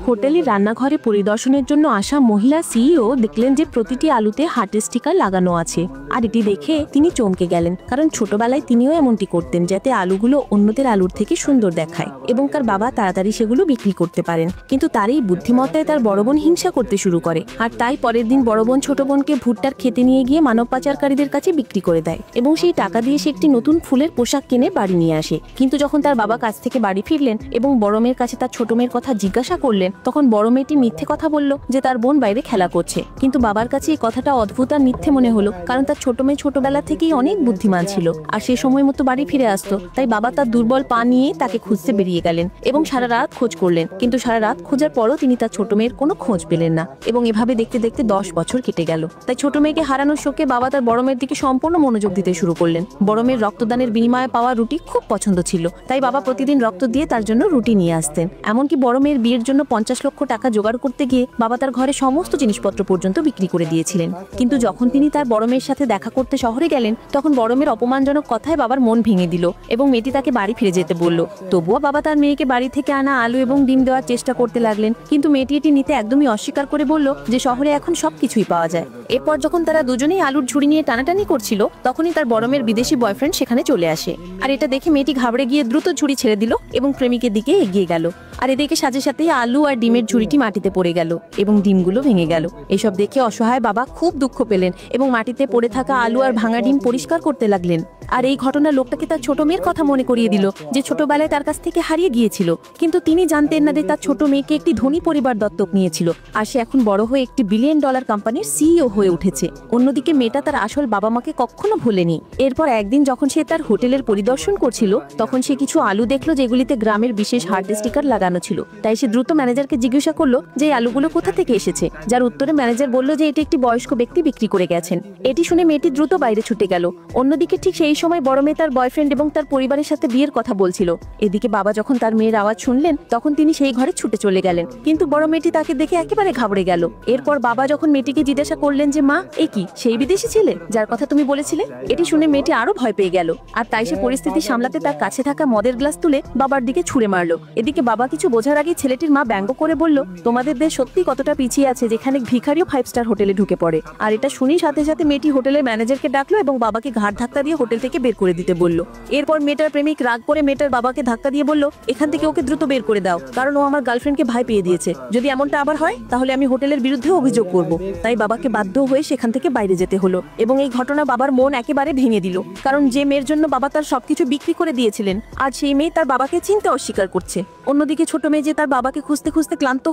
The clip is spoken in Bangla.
হোটেলের রান্নাঘরে পরিদর্শনের জন্য আসা মহিলা সিইও দেখলেন যে প্রতিটি আলুতে হার্টের স্টিকার লাগানো আছে। আর এটি দেখে তিনি চমকে গেলেন, কারণ ছোটবেলায় তিনিও এমনটি করতেন, যাতে আলুগুলো অন্যদের আলুর থেকে সুন্দর দেখায় এবং তার বাবা তাড়াতাড়ি সেগুলো বিক্রি করতে পারেন। কিন্তু তার এই বুদ্ধিমত্তায় তার বড় বোন হিংসা করতে শুরু করে, আর তাই পরের দিন বড় বোন ছোট বোনকে ভুট্টার খেতে নিয়ে গিয়ে মানব পাচারকারীদের কাছে বিক্রি করে দেয় এবং সেই টাকা দিয়ে সে একটি নতুন ফুলের পোশাক কিনে বাড়ি নিয়ে আসে। কিন্তু যখন তার বাবা কাছ থেকে বাড়ি ফিরলেন এবং বড় মেয়ের কাছে তার ছোট মেয়ের কথা জিজ্ঞাসা করলেন, তখন বড় মেয়েটি মিথ্যে কথা বলল যে তার বোন বাইরে খেলা করছে। কিন্তু বাবার কাছে এই কথাটা অদ্ভুত আর মিথ্যে মনে হলো, কারণ তার ছোট মেয়ে ছোটবেলা থেকেই অনেক বুদ্ধিমান ছিল আর সে সময় মতো বাড়ি ফিরে আসতো। তাই বাবা তার দুর্বল পা নিয়ে তাকে খুঁজতে বেরিয়ে গেলেন এবং সারা রাত খোঁজ করলেন। কিন্তু সারা রাত খোঁজার পরও তিনি তার ছোট মেয়ের কোনো খোঁজ পেলেন না এবং এভাবে দেখতে দেখতে 10 বছর কেটে গেল। তাই ছোট মেয়েকে হারানোর শোকে বাবা তার বড় মেয়ের দিকে সম্পূর্ণ মনোযোগ দিতে শুরু করলেন। বড় মেয়ের রক্তদানের বিনিময়ে পাওয়া রুটি খুব পছন্দ ছিল, তাই বাবা প্রতিদিন রক্ত দিয়ে তার জন্য রুটি নিয়ে আসতেন। এমনকি বড় মেয়ের বিয়ের জন্য 50 লক্ষ টাকা জোগাড় করতে গিয়ে বাবা তার ঘরে সমস্ত জিনিসপত্র পর্যন্ত বিক্রি করে দিয়েছিলেন। কিন্তু যখন তিনি তার বড় মেয়ের সাথে দেখা করতে শহরে গেলেন, তখন বড় মেয়ের অপমানজনক কথায় বাবার মন ভেঙে দিল এবং মেয়েটি তাকে বাড়ি ফিরে যেতে বলল। তবুও বাবা তার মেয়েকে বাড়ি থেকে আনা আলু এবং ডিম দেওয়ার চেষ্টা করতে লাগলেন, কিন্তু মেয়েটি এটি নিতে একদমই অস্বীকার করে বলল যে শহরে এখন সবকিছুই পাওয়া যায়। এরপর যখন তারা দুজনেই আলুর ঝুড়ি নিয়ে টানাটানি করছিল, তখনই তার বড় মেয়ের বিদেশি বয়ফ্রেন্ড সেখানে চলে আসে। আর এটা দেখে মেয়েটি ঘাবড়ে গিয়ে দ্রুত ঝুড়ি ছেড়ে দিল এবং প্রেমিকের দিকে এগিয়ে গেল। আর এদিকে সাথে সাথেই আলু আর ডিমের ঝুড়িটি মাটিতে পড়ে গেল এবং ডিমগুলো ভেঙে গেল। এসব দেখে অসহায় বাবা খুব দুঃখ পেলেন এবং মাটিতে পড়ে থাকা আলু আর ভাঙা ডিম পরিষ্কার করতে লাগলেন। আর এই ঘটনা লোকটাকে তার ছোট মেয়ের কথা মনে করিয়ে দিল, যে ছোটবেলায় তার কাছ থেকে হারিয়ে গিয়েছিল। কিন্তু তিনি জানতেন না যে তার ছোট মেয়েকে একটি ধনী পরিবার দত্তক নিয়েছিল আর সে এখন বড় হয়ে একটি $1 বিলিয়ন কোম্পানির সিইও হয়ে উঠেছে। অন্যদিকে মেয়েটা তার আসল বাবা মাকে কখনো ভোলেনি। এরপর একদিন যখন সে তার হোটেলের পরিদর্শন করছিল, তখন সে কিছু আলু দেখলো যেগুলিতে গ্রামের বিশেষ হার্ট স্টিকার লাগানো ছিল। তাই সে দ্রুত ম্যানেজারকে জিজ্ঞাসা করলো যে এই আলুগুলো কোথা থেকে এসেছে, যার উত্তরে ম্যানেজার বলল যে এটি একটি বয়স্ক ব্যক্তি বিক্রি করে গেছেন। এটি শুনে মেয়েটি দ্রুত বাইরে ছুটে গেল। অন্যদিকে ঠিক সেই সময় বড় মেয়ে তার বয়ফ্রেন্ড এবং তার পরিবারের সাথে বিয়ের কথা বলছিল। এদিকে বাবা যখন তার মেয়ের আওয়াজ শুনলেন, তখন তিনি সেই ঘরে ছুটে চলে গেলেন, কিন্তু বড় মেয়েটি তাকে দেখে একেবারে ঘাবড়ে গেল। এরপর বাবা যখন মেয়েটিকে জিজ্ঞাসা করলেন যে মা, এ কি সেই বিদেশি ছেলে যার কথা তুমি বলেছিলে? এটি শুনে মেয়েটি আরো ভয় পেয়ে গেল আর তাই সে পরিস্থিতি সামলাতে তার কাছে থাকা মদের গ্লাস তুলে বাবার দিকে ছুঁড়ে মারলো। এদিকে বাবা কিছু বোঝার আগে ছেলেটির মা ব্যঙ্গ করে বলল, তোমাদের দেশ সত্যি কতটা পিছিয়ে আছে যেখানে ভিখারিও 5 স্টার হোটেলে ঢুকে পড়ে। আর এটা শুনি সাথে সাথে মেয়েটি হোটেলের ম্যানেজারকে ডাকলো এবং বাবাকে ঘাড় ধাক্কা দিয়ে হোটেল থেকে বের করে দিতে বলল। এরপর মেয়েটার প্রেমিক রাগ করে মেয়েটার বাবাকে ধাক্কা দিয়ে বলল, এখান থেকে ওকে দ্রুত বের করে দাও, কারণ ও আমার গার্লফ্রেন্ডকে ভয় পেয়ে দিয়েছে। যদি এমনটা আবার হয় তাহলে আমি হোটেলের বিরুদ্ধে অভিযোগ করব। তাই বাবাকে বাধ্য হয়ে সেখান থেকে বাইরে যেতে হলো এবং এই ঘটনা বাবার মন একেবারে ভেঙে দিল, কারণ যে মেয়ের জন্য বাবা তার সবকিছু বিক্রি করে দিয়েছিলেন, আর সেই মেয়ে তার বাবাকে চিনতে অস্বীকার করছে। অন্যদিকে ছোট মেয়ে যে তার বাবাকে খুঁজতে খুঁজতে ক্লান্ত